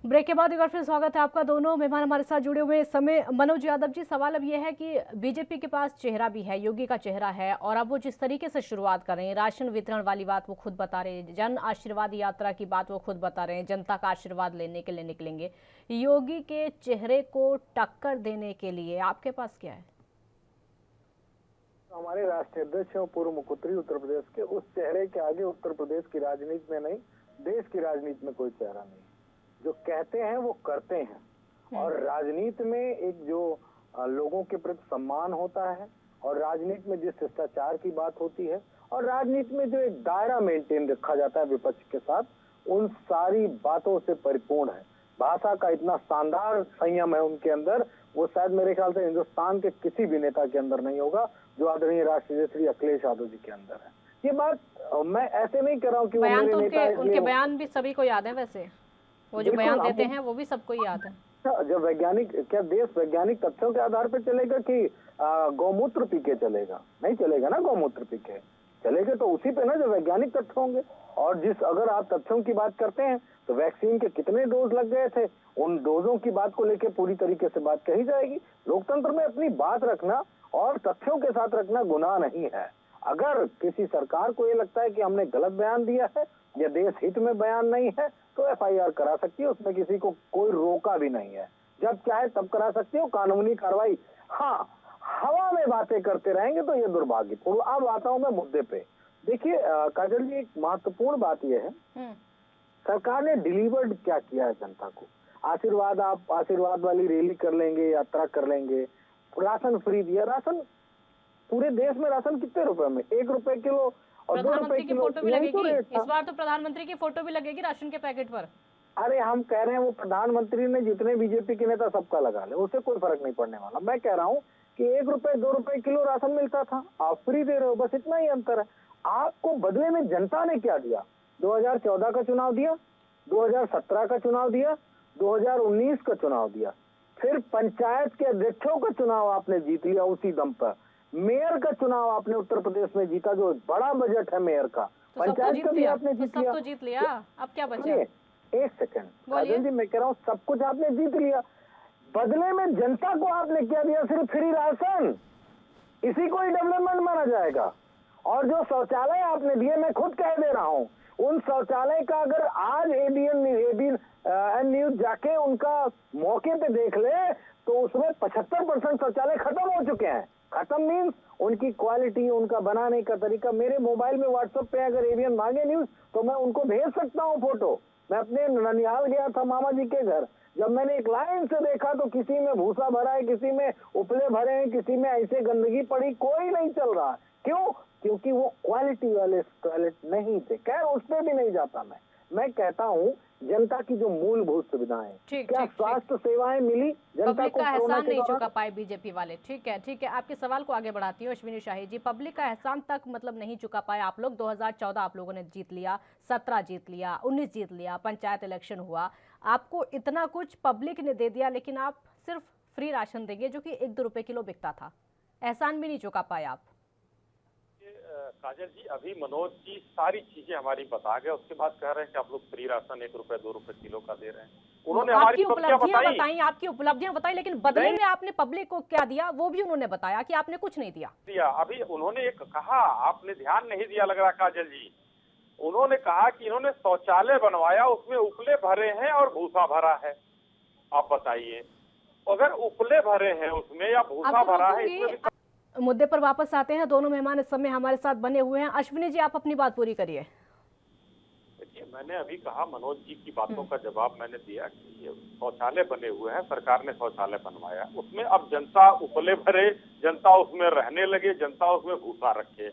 Break के बाद एक बार फिर स्वागत है आपका। दोनों मेहमान हमारे साथ जुड़े हुए इस समय। मनोज यादव जी, सवाल अब यह है कि बीजेपी के पास चेहरा भी है, योगी का चेहरा है, और अब वो जिस तरीके से शुरुआत कर रहे हैं, राशन वितरण वाली बात वो खुद बता रहे हैं, जन आशीर्वाद यात्रा की बात वो खुद बता रहे हैं, जनता का आशीर्वाद लेने के लिए निकलेंगे। योगी के चेहरे को टक्कर देने के लिए आपके पास क्या है? हमारे राष्ट्रीय अध्यक्ष और पूर्व मुख्यमंत्री उत्तर प्रदेश के, उस चेहरे के आगे उत्तर प्रदेश की राजनीति में नहीं, देश की राजनीति में कोई चेहरा नहीं। जो कहते हैं वो करते हैं। और राजनीति में एक जो लोगों के प्रति सम्मान होता है, और राजनीति में जिस शिष्टाचार की बात होती है, और राजनीति में जो एक दायरा मेंटेन रखा जाता है विपक्ष के साथ, उन सारी बातों से परिपूर्ण है। भाषा का इतना शानदार संयम है उनके अंदर, वो शायद मेरे ख्याल से हिंदुस्तान के किसी भी नेता के अंदर नहीं होगा, जो आदरणीय राष्ट्रीय श्री अखिलेश यादव जी के अंदर है। ये बात मैं ऐसे नहीं कर रहा हूँ कि बयान तो उनके बयान भी सभी को याद है। वैसे वो जो बयान देते हैं वो भी सबको याद है। जब वैज्ञानिक, क्या देश वैज्ञानिक तथ्यों के आधार पर चलेगा कि गौमूत्र पी के चलेगा? नहीं चलेगा ना। गौमूत्र पी के चलेगा तो उसी पे ना जो वैज्ञानिक तथ्य होंगे। और अगर आप तथ्यों की बात करते हैं तो वैक्सीन के कितने डोज लग गए थे, उन डोजों की बात को लेकर पूरी तरीके से बात कही जाएगी। लोकतंत्र में अपनी बात रखना और तथ्यों के साथ रखना गुनाह नहीं है। अगर किसी सरकार को ये लगता है कि हमने गलत बयान दिया है या देश हित में बयान नहीं है, तो एफआईआर करा सकती है, उसमें किसी को कोई रोका भी नहीं है। जब चाहे तब करा सकती हो कानूनी कार्रवाई। हाँ, हवा में बातें करते रहेंगे तो ये दुर्भाग्यपूर्ण। अब आता हूं मैं मुद्दे पे। देखिए काजल जी, एक महत्वपूर्ण बात यह है, सरकार ने डिलीवर्ड क्या किया है जनता को। आशीर्वाद, आप आशीर्वाद वाली रैली कर लेंगे, यात्रा कर लेंगे, राशन फ्री दिया। राशन पूरे देश में राशन कितने रुपए में? 1 रुपए किलो और 2 रुपए किलो। फोटो भी लगेगी इस बार तो प्रधानमंत्री की फोटो भी लगेगी राशन के पैकेट पर। अरे हम कह रहे हैं वो प्रधानमंत्री ने जितने बीजेपी के नेता सबका लगा ले, उससे कोई फर्क नहीं पड़ने वाला। मैं कह रहा हूँ कि 1 रुपए 2 रुपए किलो राशन मिलता था, आप फ्री दे रहे हो, बस इतना ही अंतर है। आपको बदले में जनता ने क्या दिया? 2014 का चुनाव दिया, 2017 का चुनाव दिया, 2019 का चुनाव दिया, फिर पंचायत के अध्यक्षों का चुनाव आपने जीत लिया उसी दम पर। मेयर का चुनाव आपने उत्तर प्रदेश में जीता, जो बड़ा बजट है मेयर का। पंचायत का भी आपने जीत लिया। अब क्या बचा? एक सेकंड राजन जी, मैं कह रहा हूँ सब कुछ आपने जीत लिया, बदले में जनता को आपने क्या दिया? सिर्फ फ्री राशन। इसी को ही डेवलपमेंट माना जाएगा। और जो शौचालय आपने दिए, मैं खुद कह दे रहा हूँ, उन शौचालय का अगर आज एबीएन न्यूज जाके उनका मौके पे देख ले तो उसमें 75% शौचालय खत्म हो चुके हैं। खत्म मीन्स उनकी क्वालिटी, उनका बनाने का तरीका। मेरे मोबाइल में व्हाट्सएप पे अगर एबीएन मांगे न्यूज तो मैं उनको भेज सकता हूँ फोटो। मैं अपने ननिहाल गया था मामा जी के घर, जब मैंने एक लाइन से देखा तो किसी में भूसा भरा है, किसी में उपले भरे हैं, किसी में ऐसे गंदगी पड़ी, कोई नहीं चल रहा। क्यों? क्योंकि वो क्वालिटी वाले टॉयलेट नहीं थे। खैर उस पर भी नहीं जाता मैं कहता हूँ जनता की जो मूलभूत सुविधाएं, क्या स्वास्थ्य सेवाएं मिली जनता को? का एहसान नहीं चुका पाए बीजेपी वाले। ठीक है, आपके सवाल को आगे बढ़ाती हूँ। अश्विनी शाही जी, पब्लिक का एहसान तक मतलब नहीं चुका पाए आप लोग। 2014 आप लोगों ने जीत लिया, 17 जीत लिया, 19 जीत लिया, पंचायत इलेक्शन हुआ, आपको इतना कुछ पब्लिक ने दे दिया, लेकिन आप सिर्फ फ्री राशन देंगे जो कि 1-2 रुपए किलो बिकता था। एहसान भी नहीं चुका पाए आप। काजल जी, अभी मनोज जी सारी चीजें हमारी बता गए, उसके बाद कह रहे हैं कि आप लोग फ्री राशन 1 रुपए 2 रुपए किलो का दे रहे हैं। उन्होंने हमारी बताई, आपकी उपलब्धियां बताई, लेकिन बदले में आपने पब्लिक को क्या दिया वो भी उन्होंने बताया कि आपने कुछ नहीं दिया। अभी उन्होंने एक कहा, आपने ध्यान नहीं दिया लग रहा काजल जी। उन्होंने कहा कि इन्होंने शौचालय बनवाया, उसमें उपले भरे हैं और भूसा भरा है। आप बताइए, अगर उपले भरे हैं उसमें या भूसा भरा है, इसमें मुद्दे पर वापस आते हैं। दोनों मेहमान इस समय हमारे साथ बने हुए हैं। अश्विनी जी, आप अपनी बात पूरी करिए। देखिए, मैंने अभी कहा, मनोज जी की बातों का जवाब मैंने दिया कि ये शौचालय बने हुए हैं, सरकार ने शौचालय बनवाया, उसमें अब जनता उपले भरे, जनता उसमें रहने लगे, जनता उसमें भूसा रखे।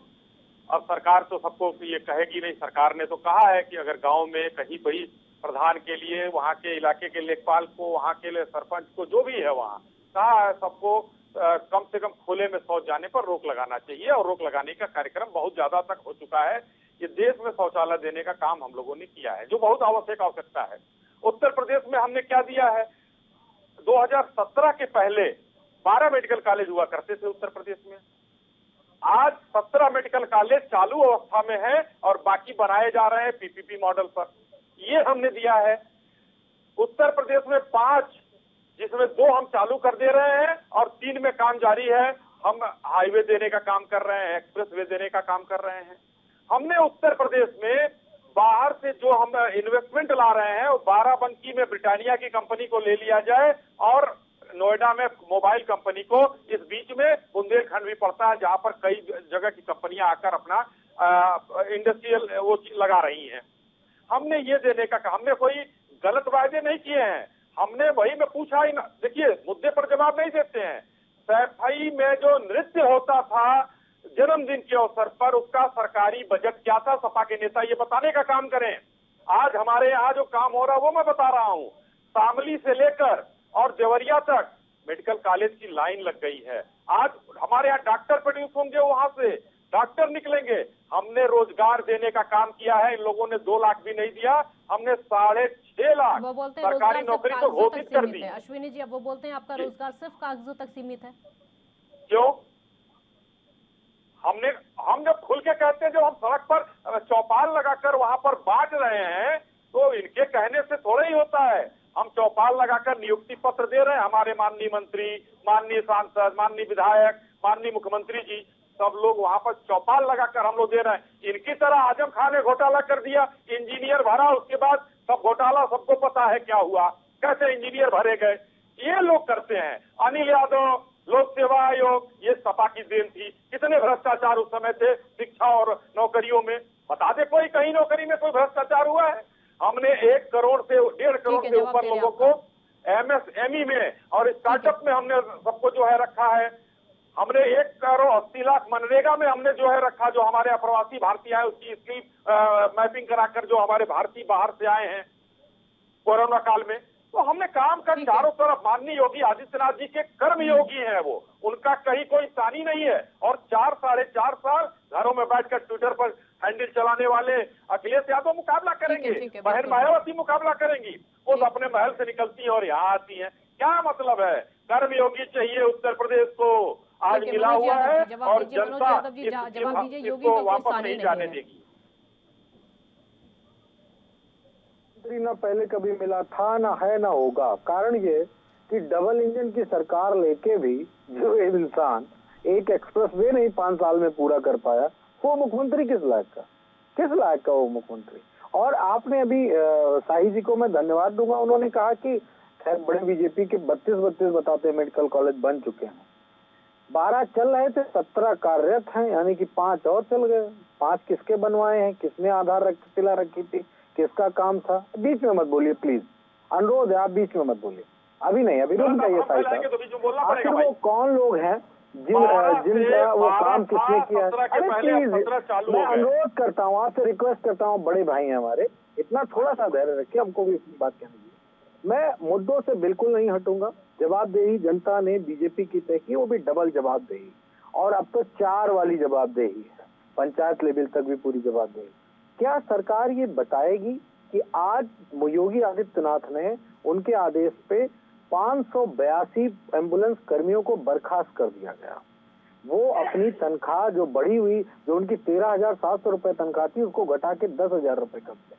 अब सरकार तो सबको ये कहेगी नहीं। सरकार ने तो कहा है कि अगर गाँव में कहीं भी प्रधान के लिए, वहाँ के इलाके के लेखपाल को, वहाँ के लिए सरपंच को, जो भी है वहाँ कहा है सबको कम से कम खुले में शौच जाने पर रोक लगाना चाहिए। और रोक लगाने का कार्यक्रम बहुत ज्यादा तक हो चुका है। ये देश में शौचालय देने का काम हम लोगों ने किया है, जो बहुत आवश्यकता है। उत्तर प्रदेश में हमने क्या दिया है? 2017 के पहले 12 मेडिकल कॉलेज हुआ करते थे उत्तर प्रदेश में। आज 17 मेडिकल कॉलेज चालू अवस्था में है और बाकी बनाए जा रहे हैं पीपीपी मॉडल पर। ये हमने दिया है। उत्तर प्रदेश में 5, जिसमें 2 हम चालू कर दे रहे हैं और 3 में काम जारी है। हम हाईवे देने का काम कर रहे हैं, एक्सप्रेस वे देने का काम कर रहे हैं। हमने उत्तर प्रदेश में बाहर से जो हम इन्वेस्टमेंट ला रहे हैं, वो बाराबंकी में ब्रिटानिया की कंपनी को ले लिया जाए और नोएडा में मोबाइल कंपनी को, इस बीच में बुंदेलखंड भी पड़ता है जहां पर कई जगह की कंपनियां आकर अपना इंडस्ट्रियल वो लगा रही हैं। हमने ये देने का, हमने कोई गलत वायदे नहीं किए हैं। हमने वही में पूछा ही ना, देखिए मुद्दे पर जवाब नहीं देते हैं। सैफई में जो नृत्य होता था जन्मदिन के अवसर पर, उसका सरकारी बजट क्या था, सपा के नेता ये बताने का काम करें। आज हमारे यहाँ जो काम हो रहा है वो मैं बता रहा हूँ। शामली से लेकर और देवरिया तक मेडिकल कॉलेज की लाइन लग गई है। आज हमारे यहाँ डॉक्टर प्रोड्यूस होंगे, वहां से डॉक्टर निकलेंगे। हमने रोजगार देने का काम किया है। इन लोगों ने 2 लाख भी नहीं दिया, हमने 6.5 लाख सरकारी नौकरी तो घोषित कर दी। अश्विनी जी, अब वो बोलते हैं आपका रोजगार सिर्फ कागजों तक सीमित है। क्यों? हम जब खुल के कहते हैं, जब हम सड़क पर चौपाल लगाकर वहां पर बांट रहे हैं, तो इनके कहने से थोड़ा ही होता है। हम चौपाल लगाकर नियुक्ति पत्र दे रहे हैं। हमारे माननीय मंत्री, माननीय सांसद, माननीय विधायक, माननीय मुख्यमंत्री जी, सब लोग वहां पर चौपाल लगाकर हम लोग दे रहे हैं। इनकी तरह आजम खान ने घोटाला कर दिया, इंजीनियर भरा, उसके बाद सब घोटाला सबको पता है क्या हुआ, कैसे इंजीनियर भरे गए। ये लोग करते हैं। अनिल यादव, लोक सेवा आयोग, ये सपा की देन थी। कितने भ्रष्टाचार उस समय थे शिक्षा और नौकरियों में, बता दे कोई कहीं नौकरी में कोई भ्रष्टाचार हुआ है? हमने 1 करोड़ से 1.5 करोड़ से ऊपर लोगों को MSME में और स्टार्टअप में हमने सबको जो है रखा है। हमने 1 करोड़ 80 लाख मनरेगा में हमने जो है रखा, जो हमारे अप्रवासी भारतीय है उसकी स्किल मैपिंग कराकर जो हमारे भारतीय बाहर से आए हैं कोरोना काल में। तो हमने काम कर चारों तरफ। माननीय योगी आदित्यनाथ जी के कर्मयोगी हैं वो, उनका कहीं कोई सानी नहीं है। और 4-4.5 साल घरों में बैठकर ट्विटर पर हैंडल चलाने वाले अखिलेश यादव मुकाबला करेंगे, बहन मायावती मुकाबला करेंगी। वो तो अपने महल से निकलती है और यहाँ आती है। क्या मतलब है? कर्मयोगी चाहिए उत्तर प्रदेश को, आज मिला हुआ है और जनता इसको वापस नहीं जाने देगी। ना पहले कभी मिला था, ना है, ना होगा। कारण ये कि डबल इंजन की सरकार लेके भी जो इंसान एक एक्सप्रेस वे नहीं 5 साल में पूरा कर पाया, वो मुख्यमंत्री किस लायक का वो मुख्यमंत्री। और आपने अभी शाही जी को मैं धन्यवाद दूंगा, उन्होंने कहा कि खैर बड़े बीजेपी के 32 बताते मेडिकल कॉलेज बन चुके हैं। 12 चल रहे थे, 17 कार्यरत हैं, यानी कि 5 और चल गए। 5 किसके बनवाए हैं, किसने आधार शिला रखी थी, किसका काम था? बीच में मत बोलिए प्लीज, अनुरोध है, आप बीच में मत बोलिए। अभी नहीं, अभी रुक जाइए साहिब। आखिर वो कौन लोग हैं जिनका वो काम किसने किया? अरे प्लीज, मैं अनुरोध करता हूँ आपसे, रिक्वेस्ट करता हूँ, बड़े भाई हैं हमारे, इतना थोड़ा सा धैर्य रखिए, हमको भी बात कहने दीजिए। मैं मुद्दों से बिल्कुल नहीं हटूंगा। जवाबदेही जनता ने बीजेपी की तय की, वो भी डबल जवाबदेही, और अब तो 4 वाली जवाबदेही है, पंचायत लेवल तक भी पूरी जवाबदेही। क्या सरकार ये बताएगी कि आज योगी आदित्यनाथ ने उनके आदेश पे 582 एम्बुलेंस कर्मियों को बर्खास्त कर दिया गया? वो अपनी तनख्वाह जो बढ़ी हुई, जो उनकी 13,700 रुपए तनख्वाह थी, उसको घटा के 10,000 रुपए कर दिया।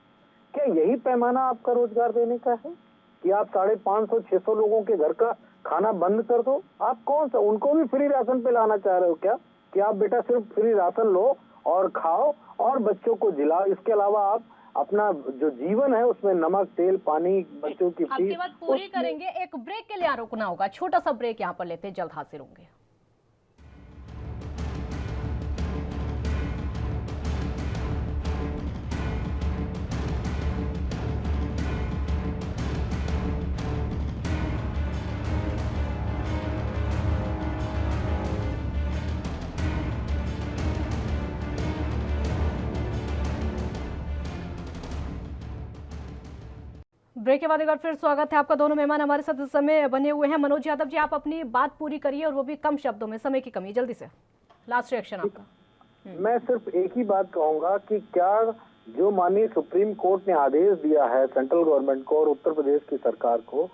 क्या यही पैमाना आपका रोजगार देने का है कि आप 550-600 लोगों के घर का खाना बंद कर दो? आप कौन सा, उनको भी फ्री राशन पे लाना चाह रहे हो क्या, कि आप बेटा सिर्फ फ्री राशन लो और खाओ और बच्चों को जिलाओ? इसके अलावा आप अपना जो जीवन है उसमें नमक, तेल, पानी, बच्चों की फीस। आपकी बात पूरी करेंगे, एक ब्रेक के लिए रुकना होगा, छोटा सा ब्रेक यहाँ पर लेते हैं, जल्द हाजिर होंगे। ब्रेक के बाद एक बार फिर स्वागत है आपका। दोनों मेहमान हमारे साथ इस समय बने हुए हैं। मनोज यादव जी, आप अपनी बात पूरी करिए और वो भी कम शब्दों में, समय की कमी, जल्दी से लास्ट रिएक्शन आपका। मैं सिर्फ एक ही बात कहूंगा कि क्या जो माननीय सुप्रीम कोर्ट ने आदेश दिया है सेंट्रल गवर्नमेंट को और उत्तर प्रदेश की सरकार को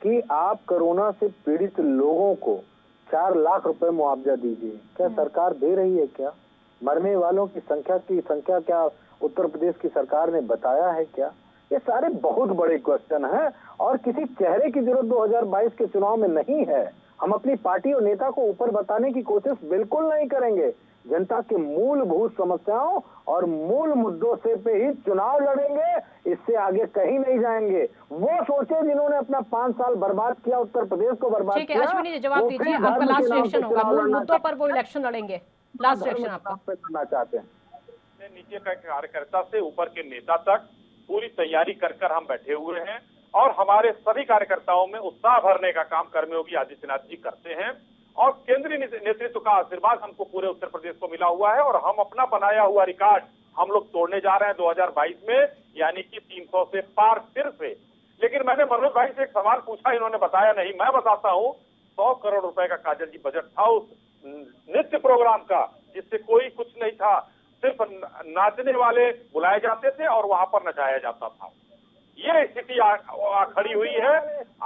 कि आप कोरोना से पीड़ित लोगों को 4 लाख रुपए मुआवजा दीजिए, क्या सरकार दे रही है? क्या मरने वालों की संख्या क्या उत्तर प्रदेश की सरकार ने बताया है? क्या ये सारे बहुत बड़े क्वेश्चन हैं और किसी चेहरे की जरूरत 2022 के चुनाव में नहीं है। हम अपनी पार्टी और नेता को ऊपर बताने की कोशिश बिल्कुल नहीं करेंगे। जनता के मूलभूत समस्याओं और मूल मुद्दों से पे ही चुनाव लड़ेंगे, इससे आगे कहीं नहीं जाएंगे। वो सोचे जिन्होंने अपना 5 साल बर्बाद किया, उत्तर प्रदेश को बर्बाद ठीक है किया। अश्विनी जी, जवाब दीजिए, आपका लास्ट रिएक्शन होगा, मूल मुद्दों पर वो इलेक्शन लड़ेंगे, लास्ट रिएक्शन आपका करना चाहते हैं। नीचे का कार्यकर्ता से ऊपर के नेता तक पूरी तैयारी कर हम बैठे हुए हैं और हमारे सभी कार्यकर्ताओं में उत्साह भरने का काम कर्मयोगी आदित्यनाथ जी करते हैं और केंद्रीय नेतृत्व का आशीर्वाद हमको पूरे उत्तर प्रदेश को मिला हुआ है और हम अपना बनाया हुआ रिकॉर्ड हम लोग तोड़ने जा रहे हैं 2022 में, यानी कि 300 से पार फिर से। लेकिन मैंने मनोज भाई से एक सवाल पूछा, इन्होंने बताया नहीं, मैं बताता हूँ। 100 करोड़ रुपए का काजल जी बजट था उस नृत्य प्रोग्राम का, जिससे कोई कुछ नहीं था, सिर्फ नाचने वाले बुलाए जाते थे और वहां पर नचाया जाता था। ये स्थिति खड़ी हुई है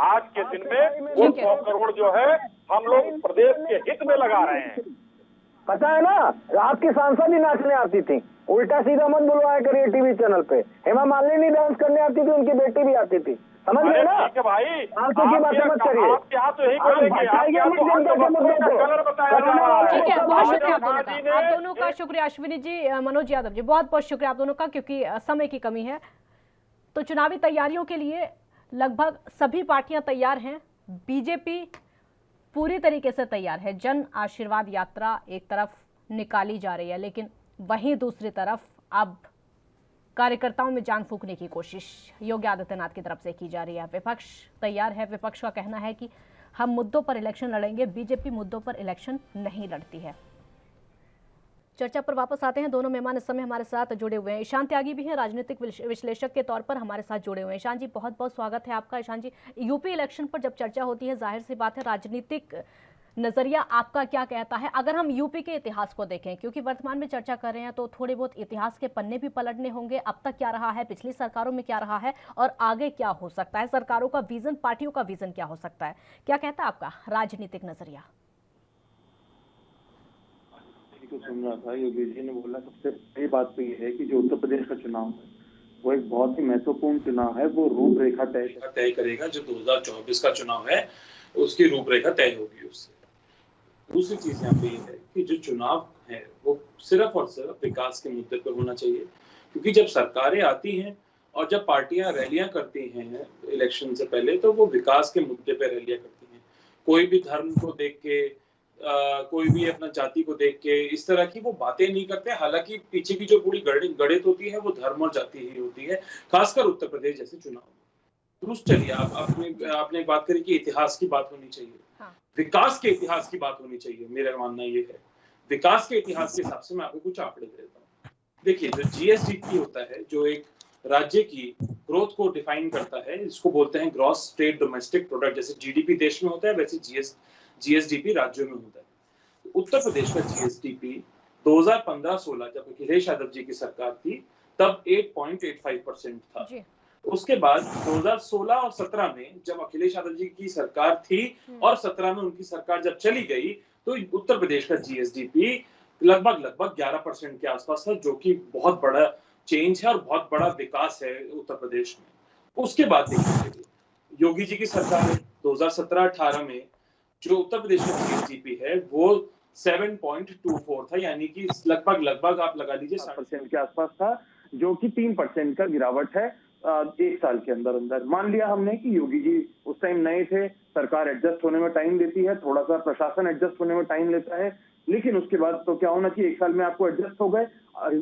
आज के दिन में। वो 100 करोड़ जो है हम लोग प्रदेश के हित में लगा रहे हैं। पता है ना, आपकी सांसद ही नाचने आती थी, उल्टा सीधा मत बुलवाया करिए टीवी चैनल पे। हेमा मालिनी डांस करने आती थी, उनकी बेटी भी आती थी, समझ गए ना? ठीक है भाई, आपकी की बातें मत करिए। आपके यहाँ तो यही बोलेंगे, ठीक है, बहुत शुक्रिया आप दोनों का, आप दोनों का शुक्रिया। अश्विनी जी, मनोज यादव जी, बहुत बहुत शुक्रिया आप दोनों का, क्योंकि समय की कमी है। तो चुनावी तैयारियों के लिए लगभग सभी पार्टियां तैयार हैं। बीजेपी पूरी तरीके से तैयार है। जन आशीर्वाद यात्रा एक तरफ निकाली जा रही है, लेकिन वहीं दूसरी तरफ अब कार्यकर्ताओं में जान फूंकने की कोशिश योगी आदित्यनाथ की तरफ से की जा रही है। विपक्ष तैयार है। विपक्ष का कहना है कि हम मुद्दों पर इलेक्शन लड़ेंगे, बीजेपी मुद्दों पर इलेक्शन नहीं लड़ती है। चर्चा पर वापस आते हैं। दोनों मेहमान इस समय हमारे साथ जुड़े हुए हैं। ईशान त्यागी भी हैं, राजनीतिक विश्लेषक के तौर पर हमारे साथ जुड़े हुए हैं। ईशान जी, बहुत बहुत स्वागत है आपका। ईशान जी, यूपी इलेक्शन पर जब चर्चा होती है, जाहिर सी बात है राजनीतिक नजरिया आपका क्या कहता है? अगर हम यूपी के इतिहास को देखें, क्योंकि वर्तमान में चर्चा कर रहे हैं, तो थोड़े बहुत इतिहास के पन्ने भी पलटने होंगे। अब तक क्या रहा है, पिछली सरकारों में क्या रहा है और आगे क्या हो सकता है, सरकारों का विजन, पार्टियों का विजन क्या हो सकता है, क्या कहता है आपका राजनीतिक नजरिया? को सुन रहा था, योगी जी ने बोला सबसे बड़ी बात तो ये है कि जो उत्तर प्रदेश का चुनाव है वो एक बहुत ही महत्वपूर्ण चुनाव है। वो रूपरेखा तय करेगा। जो 2024 का चुनाव है उसकी रूपरेखा तय होगी उससे। दूसरी चीज यहाँ पे ये है कि जो चुनाव है वो सिर्फ और सिर्फ विकास के मुद्दे पर होना चाहिए, क्योंकि जब सरकारें आती हैं और जब पार्टियां रैलियां करती हैं इलेक्शन से पहले, तो वो विकास के मुद्दे पर रैलियां करती हैं। कोई भी धर्म को देख के कोई भी अपना जाति को देख के इस तरह की वो बातें नहीं करते। हालांकि पीछे की जो पूरी गणित होती है वो धर्म और जाति ही होती है, खासकर उत्तर प्रदेश जैसे चुनाव। दूसरी चलिए, आपने एक बात करी कि इतिहास की बात होनी चाहिए। हाँ। विकास के इतिहास की बात होनी चाहिए। मेरा मानना ये है, विकास के इतिहास के हिसाब से मैं आपको कुछ आंकड़े दे देता हूँ। देखिए, जो जीएसडीपी होता है, जो एक राज्य की ग्रोथ को डिफाइन करता है, इसको बोलते हैं ग्रॉस स्टेट डोमेस्टिक प्रोडक्ट। जैसे जीडीपी देश में होता है, वैसे जीएसडीपी राज्यों में होता है। उत्तर प्रदेश का जीएसडीपी 2015-16 जब अखिलेश यादव जी की सरकार थी तब 8.85% था। उसके बाद 2016 और 17 में जब अखिलेश यादव जी की सरकार थी और 17 में उनकी सरकार जब चली गई, तो उत्तर प्रदेश का जीएसडीपी लगभग 11% के आसपास था, जो कि बहुत बड़ा चेंज है और बहुत बड़ा विकास है उत्तर प्रदेश में। उसके बाद देखिए, योगी जी की सरकार 2017-18 में जो उत्तर प्रदेश का जीएसडीपी है वो 7.24 था, यानी कि लगभग आप लगा लीजिए 7% के आसपास था, जो कि 3% का गिरावट है एक साल के अंदर। मान लिया हमने कि योगी जी उस टाइम नए थे, सरकार एडजस्ट होने में टाइम लेती है, थोड़ा सा प्रशासन एडजस्ट होने में टाइम लेता है, लेकिन उसके बाद तो क्या होना चाहिए, एक साल में आपको एडजस्ट हो गए,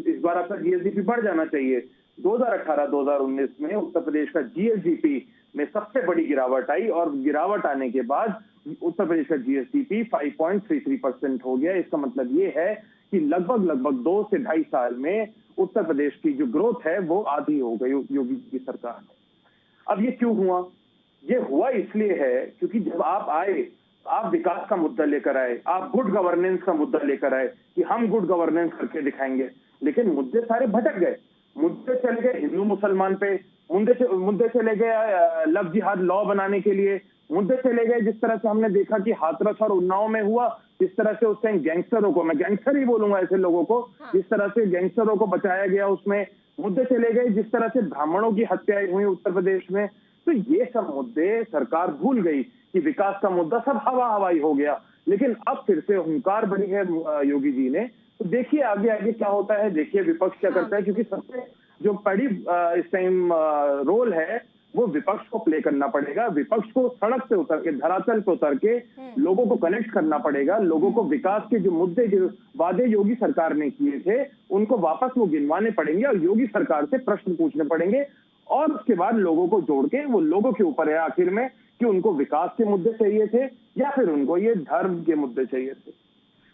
इस बार आपका जीएसडीपी बढ़ जाना चाहिए। 2018-2019 में उत्तर प्रदेश का जीएसडीपी में सबसे बड़ी गिरावट आई और गिरावट आने के बाद उत्तर प्रदेश का जीएसडीपी 5.33% हो गया। इसका मतलब ये है कि लगभग 2 से 2.5 साल में उत्तर प्रदेश की जो ग्रोथ है वो आधी हो गई योगी की सरकार में। अब ये क्यों हुआ? ये हुआ इसलिए है क्योंकि जब आप आए, आप विकास का मुद्दा लेकर आए, आप गुड गवर्नेंस का मुद्दा लेकर आए कि हम गुड गवर्नेंस करके दिखाएंगे, लेकिन मुद्दे सारे भटक गए। मुद्दे चले गए हिंदू मुसलमान पे, मुद्दे चले गए लव जिहाद लॉ बनाने के लिए, मुद्दे चले गए जिस तरह से हमने देखा कि हाथरस और उन्नाव में हुआ, जिस तरह से उस टाइम गैंगस्टरों को, मैं गैंगस्टर ही बोलूंगा ऐसे लोगों को, जिस तरह से गैंगस्टरों को बचाया गया, उसमें मुद्दे चले गए, जिस तरह से ब्राह्मणों की हत्याएं हुई उत्तर प्रदेश में, तो ये सब मुद्दे सरकार भूल गई कि विकास का मुद्दा सब हवा हवाई हो गया। लेकिन अब फिर से हुंकार भरी है योगी जी ने। तो देखिए आगे आगे क्या होता है, देखिए विपक्ष क्या करता है, क्योंकि सबसे जो बड़ी इस टाइम रोल है वो विपक्ष को प्ले करना पड़ेगा। विपक्ष को सड़क पे उतर के, धरातल पे उतर के लोगों को कनेक्ट करना पड़ेगा। लोगों को विकास के जो मुद्दे, जो वादे योगी सरकार ने किए थे, उनको वापस वो गिनवाने पड़ेंगे और योगी सरकार से प्रश्न पूछने पड़ेंगे। और उसके बाद लोगों को जोड़ के, वो लोगों के ऊपर है आखिर में कि उनको विकास के मुद्दे चाहिए थे या फिर उनको ये धर्म के मुद्दे चाहिए थे।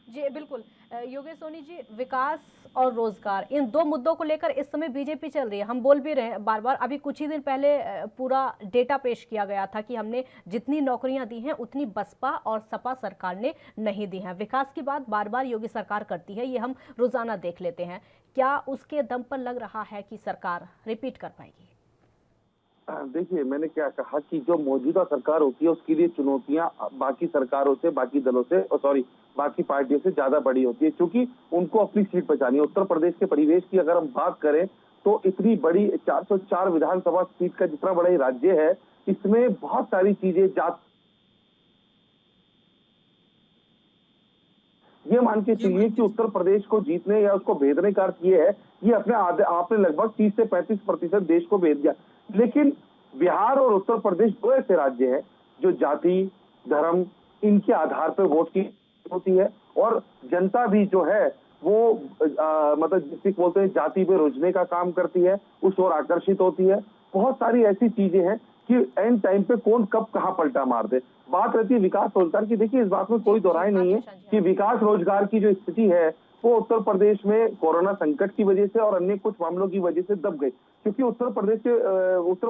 जी बिल्कुल। योगेश सोनी जी, विकास और रोजगार, इन दो मुद्दों को लेकर इस समय बीजेपी चल रही है। हम बोल भी रहे हैं बार बार, अभी कुछ ही दिन पहले पूरा डेटा पेश किया गया था कि हमने जितनी नौकरियां दी हैं उतनी बसपा और सपा सरकार ने नहीं दी हैं। विकास की बात बार बार योगी सरकार करती है, ये हम रोजाना देख लेते हैं। क्या उसके दम पर लग रहा है कि सरकार रिपीट कर पाएगी? देखिए, मैंने क्या कहा कि जो मौजूदा सरकार होती है उसके लिए चुनौतियां बाकी सरकारों से, बाकी दलों से, बाकी पार्टियों से ज्यादा बड़ी होती है, क्योंकि उनको अपनी सीट बचानी है। उत्तर प्रदेश के परिवेश की अगर हम बात करें तो इतनी बड़ी 404 विधानसभा सीट का जितना बड़ा ये राज्य है, इसमें बहुत सारी चीजें ये मान के चलिए कि उत्तर प्रदेश को जीतने या उसको भेदने का अर्थ ये है, ये अपने आपने लगभग 30 से 35% देश को भेद दिया। लेकिन बिहार और उत्तर प्रदेश दो ऐसे राज्य हैं जो जाति, धर्म, इनके आधार पर वोट की होती है, और जनता भी जो है वो मतलब जिसे बोलते हैं जाति पे रुझने का काम करती है, उस ओर आकर्षित होती है। बहुत सारी ऐसी चीजें हैं कि एंड टाइम पे कौन कब कहां पलटा मार दे। बात रहती है विकास रोजगार की। देखिए, इस बात में कोई दोहराई नहीं है कि विकास रोजगार की जो स्थिति है वो उत्तर प्रदेश में कोरोना संकट की वजह से और अन्य कुछ मामलों की वजह से दब गई। क्योंकि उत्तर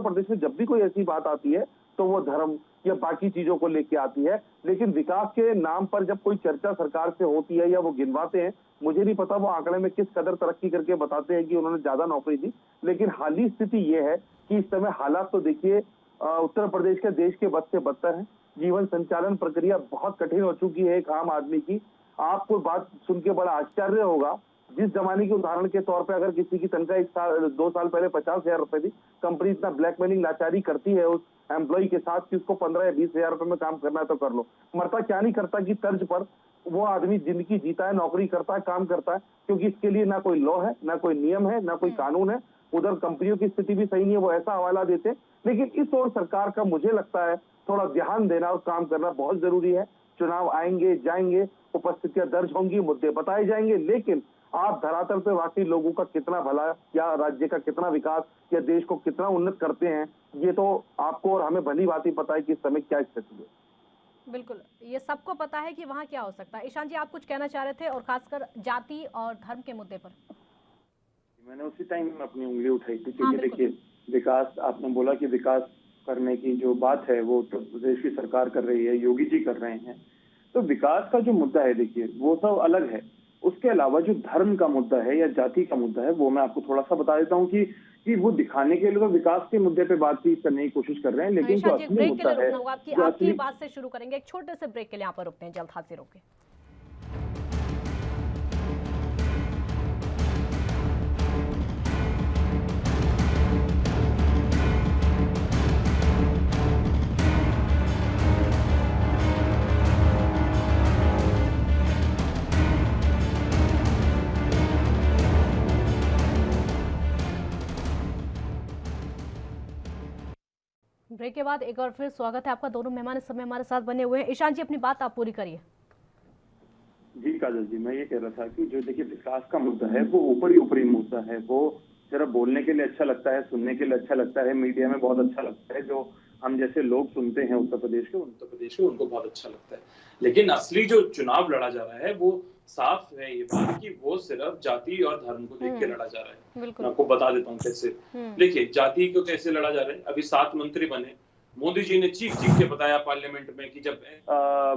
प्रदेश में जब भी कोई ऐसी बात आती है तो वो धर्म या बाकी चीजों को लेके आती है, लेकिन विकास के नाम पर जब कोई चर्चा सरकार से होती है या वो गिनवाते हैं, मुझे नहीं पता वो आंकड़े में किस कदर तरक्की करके बताते हैं कि उन्होंने ज्यादा नौकरी दी। लेकिन हाली स्थिति ये है कि इस समय हालात तो देखिए, उत्तर प्रदेश के देश के बद से बदतर है। जीवन संचालन प्रक्रिया बहुत कठिन हो चुकी है एक आम आदमी की। आपको बात सुन के बड़ा आश्चर्य होगा, जिस जमाने के उदाहरण के तौर पे अगर किसी की तनख्वाह 2 साल पहले 50,000 रुपए थी, कंपनी इतना ब्लैकमेलिंग लाचारी करती है उस एम्प्लॉय के साथ कि उसको 15 या 20,000 रुपए में काम करना है तो कर लो, मरता क्या नहीं करता की तर्ज पर वो आदमी जिंदगी जीता है, नौकरी करता है, काम करता है, क्योंकि इसके लिए ना कोई लॉ है, ना कोई नियम है, ना कोई कानून है। उधर कंपनियों की स्थिति भी सही नहीं है, वो ऐसा हवाला देते। लेकिन इस ओर सरकार का मुझे लगता है थोड़ा ध्यान देना और काम करना बहुत जरूरी है। चुनाव आएंगे जाएंगे, उपस्थितियां दर्ज होंगी, मुद्दे बताए जाएंगे, लेकिन आप धरातल पे वाकई लोगों का कितना भला या राज्य का कितना विकास या देश को कितना उन्नत करते हैं, ये तो आपको और हमें भली बात ही पता है कि इस समय क्या स्थिति है। बिल्कुल, ये सबको पता है कि वहाँ क्या हो सकता है। ईशान जी, आप कुछ कहना चाह रहे थे, और खासकर जाति और धर्म के मुद्दे पर। मैंने उसी टाइम अपनी उंगली उठाई थी, क्योंकि देखिए विकास, आपने बोला कि विकास करने की जो बात है वो उत्तर प्रदेश की सरकार कर रही है, योगी जी कर रहे हैं। तो विकास का जो मुद्दा है देखिए वो सब अलग है। उसके अलावा जो धर्म का मुद्दा है या जाति का मुद्दा है वो मैं आपको थोड़ा सा बता देता हूँ कि वो दिखाने के लिए तो विकास के मुद्दे पे बातचीत करने की कोशिश कर रहे हैं, लेकिन जो असली मुद्दा है, आपकी बात से शुरू करेंगे, एक छोटे से ब्रेक के लिए यहाँ पर रुकते हैं, जल्द हाजिर होंगे। ब्रेक के बाद एक बार फिर स्वागत है आपका। दोनों मेहमान इस समय हमारे साथ बने हुए हैं। ईशान जी, अपनी बात आप पूरी करिए। जी काजल जी, मैं ये कह रहा था कि जो देखिए विकास का मुद्दा है वो ऊपरी मुद्दा है। वो जरा बोलने के लिए अच्छा लगता है, सुनने के लिए अच्छा लगता है, मीडिया में बहुत अच्छा लगता है, जो हम जैसे लोग सुनते हैं उत्तर प्रदेश के उनको बहुत अच्छा लगता है। लेकिन असली जो चुनाव लड़ा जा रहा है वो साफ है ये बात कि वो सिर्फ जाति और धर्म को देख के लड़ा जा रहा है। मैं आपको बता देता हूँ कैसे। देखिए जाति को कैसे लड़ा जा रहा है। अभी 7 मंत्री बने, मोदी जी ने चीख के बताया पार्लियामेंट में कि जब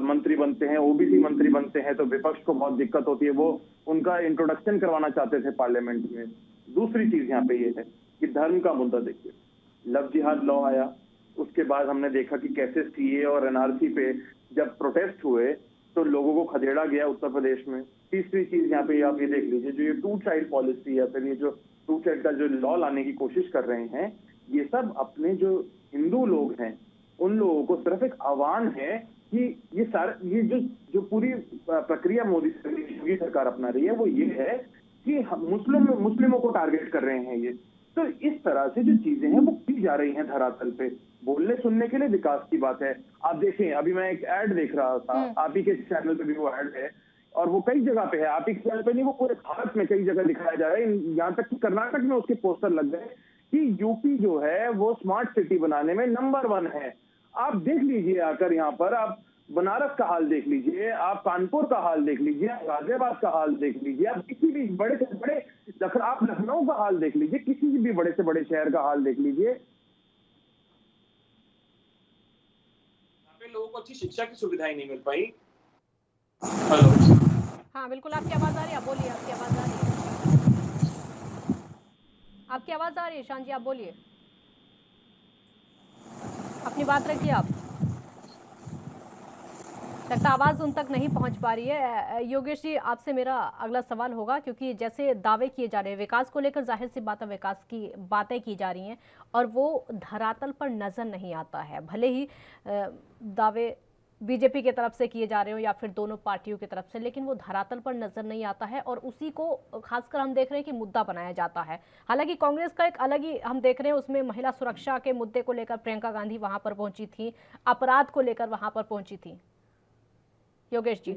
मंत्री बनते हैं, ओबीसी मंत्री बनते हैं, तो विपक्ष को बहुत दिक्कत होती है। वो उनका इंट्रोडक्शन करवाना चाहते थे पार्लियामेंट में। दूसरी चीज यहाँ पे ये है कि धर्म का मुद्दा देखिए, लव जिहाद लॉ आया, उसके बाद हमने देखा कि कैसे सीए और एनआरसी पे जब प्रोटेस्ट हुए तो लोगों को खदेड़ा गया उत्तर प्रदेश में। तीसरी चीज यहाँ पे आप ये देख लीजिए, जो ये 2 चाइल्ड पॉलिसी या फिर ये जो छूटछाट का जो लॉ लाने की कोशिश कर रहे हैं, ये सब अपने जो हिंदू लोग हैं उन लोगों को सिर्फ एक आह्वान है कि ये जो पूरी प्रक्रिया योगी सरकार अपना रही है वो ये है कि मुस्लिमों को टारगेट कर रहे हैं ये। तो इस तरह से जो चीजें हैं वो की जा रही हैं धरातल पे। बोलने सुनने के लिए विकास की बात है। आप देखें, अभी मैं एक ऐड देख रहा था, आप ही के चैनल पे भी वो ऐड है और वो कई जगह पे है, आप ही के चैनल पे नहीं, वो पूरे भारत में कई जगह दिखाया जा रहा है। यहाँ तक कि कर्नाटक में उसके पोस्टर लग गए कि यूपी जो है वो स्मार्ट सिटी बनाने में नंबर 1 है। आप देख लीजिए आकर यहाँ पर, आप बनारस का हाल देख लीजिए, आप कानपुर का हाल देख लीजिए, गाजियाबाद का हाल देख लीजिए, आप किसी भी बड़े से बड़े, आप लखनऊ का हाल देख लीजिए, किसी भी बड़े से बड़े शहर का हाल देख लीजिए। लोगों को अच्छी शिक्षा की सुविधाएं नहीं मिल पाई। हेलो, हाँ बिल्कुल, आपकी आवाज आ रही है, आप बोलिए। आपकी आवाज आ रही है, आपकी आवाज आ रही है शान जी, आप बोलिए, अपनी बात रखिए। आप लगता आवाज उन तक नहीं पहुंच पा रही है। योगेश जी, आपसे मेरा अगला सवाल होगा, क्योंकि जैसे दावे किए जा रहे हैं विकास को लेकर, जाहिर सी बात है विकास की बातें की जा रही हैं और वो धरातल पर नजर नहीं आता है। भले ही दावे बीजेपी की तरफ से किए जा रहे हो या फिर दोनों पार्टियों की तरफ से, लेकिन वो धरातल पर नजर नहीं आता है और उसी को खासकर हम देख रहे हैं कि मुद्दा बनाया जाता है। हालांकि कांग्रेस का एक अलग ही हम देख रहे हैं, उसमें महिला सुरक्षा के मुद्दे को लेकर प्रियंका गांधी वहां पर पहुंची थी, अपराध को लेकर वहां पर पहुंची थी। योगेश जी,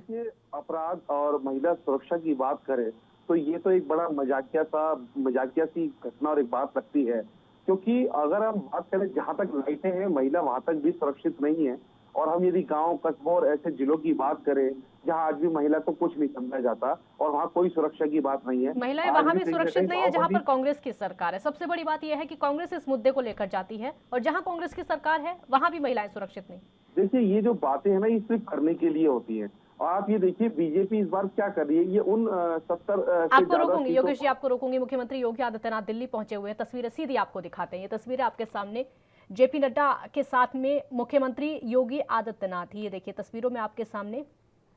अपराध और महिला सुरक्षा की बात करें तो ये तो एक बड़ा मजाकिया सी घटना और एक बात लगती है, क्योंकि अगर हम बात करें जहां तक लाइटें हैं महिला वहां तक भी सुरक्षित नहीं है। और हम यदि गांव कस्बों और ऐसे जिलों की बात करें जहां आज भी महिला को कुछ नहीं समझा जाता और वहां कोई सुरक्षा की बात नहीं है, महिलाएं वहां भी सुरक्षित नहीं है जहां पर कांग्रेस की सरकार है। सबसे बड़ी बात यह है कि कांग्रेस इस मुद्दे को लेकर जाती है और जहां कांग्रेस की सरकार है वहां भी महिलाएं सुरक्षित नहीं। देखिए, ये जो बातें हैं ना, ये सिर्फ करने के लिए होती है। और आप ये देखिए बीजेपी इस बार क्या कर रही है, ये उन 70 आपको रोकूंगी योगेश जी, आपको रोकूंगी। मुख्यमंत्री योगी आदित्यनाथ दिल्ली पहुंचे हुए हैं, तस्वीरें सीधी आपको दिखाते हैं। ये तस्वीरें आपके सामने, जेपी नड्डा के साथ में मुख्यमंत्री योगी आदित्यनाथ। ये देखिए तस्वीरों में आपके सामने